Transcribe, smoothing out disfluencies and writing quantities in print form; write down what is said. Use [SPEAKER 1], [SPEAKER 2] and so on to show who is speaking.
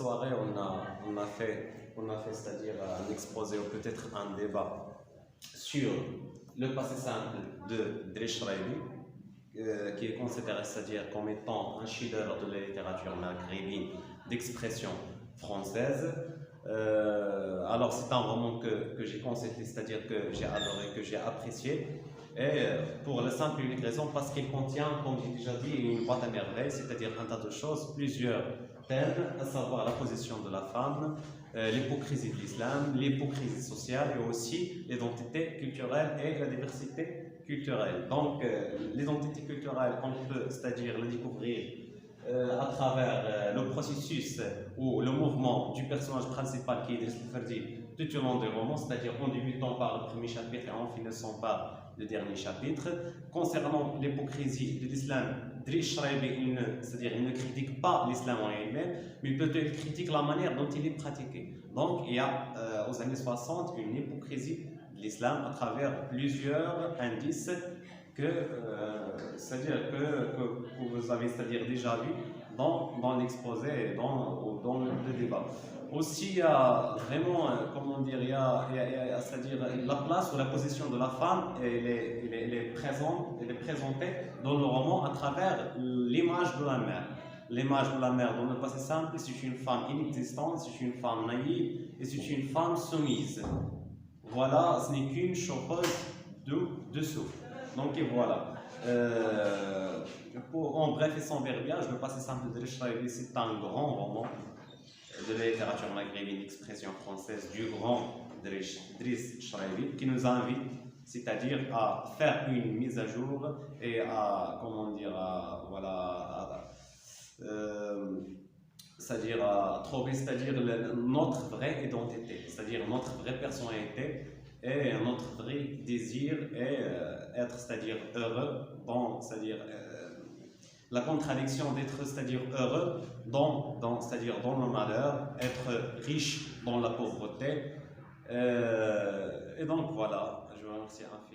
[SPEAKER 1] soirée, on a fait c'est-à-dire un exposé ou peut-être un débat sur le passé simple de Driss Chraïbi, qui est considéré, c'est-à-dire comme étant un chef-d'œuvre de la littérature maghrébine d'expression française. Alors c'est un roman que j'ai consulté, c'est-à-dire que j'ai adoré, que j'ai apprécié, et pour la simple et unique raison parce qu'il contient, comme j'ai déjà dit, une boîte à merveilles, c'est-à-dire un tas de choses, plusieurs thèmes, à savoir la position de la femme, l'hypocrisie de l'islam, l'hypocrisie sociale et aussi l'identité culturelle et la diversité culturelle. Donc l'identité culturelle, on peut, c'est-à-dire le découvrir à travers le processus ou le mouvement du personnage principal qui est Driss Ferdi tout au long du roman, c'est-à-dire en débutant par le premier chapitre et en finissant par le dernier chapitre. Concernant l'hypocrisie de l'islam, Driss Chraïbi, c'est-à-dire il ne critique pas l'islam en elle-même, mais plutôt il critique la manière dont il est pratiqué. Donc il y a aux années 60 une hypocrisie de l'islam à travers plusieurs indices c'est-à-dire que vous avez déjà vu dans l'exposé et dans le débat. Aussi, il y a vraiment, comment dire, c'est-à-dire la place ou la position de la femme, elle est présentée dans le roman à travers l'image de la mère. L'image de la mère dans le passé simple, c'est une femme inexistante, c'est une femme naïve et c'est une femme soumise. Voilà, ce n'est qu'une chose dessous. Donc et voilà. En bref et sans verbiage, le passé simple de Driss Chraïbi, c'est un grand roman de la littérature maghrébine d'expression française du grand Driss Chraïbi qui nous invite, c'est-à-dire à faire une mise à jour et à, comment dire, c'est-à-dire à trouver, c'est-à-dire notre vraie identité, c'est-à-dire notre vraie personnalité et notre vrai désir et être, c'est-à-dire heureux dans, c'est-à-dire la contradiction d'être, c'est-à-dire heureux c'est-à-dire dans le malheur, être riche dans la pauvreté. Et donc voilà, je vous remercie infiniment.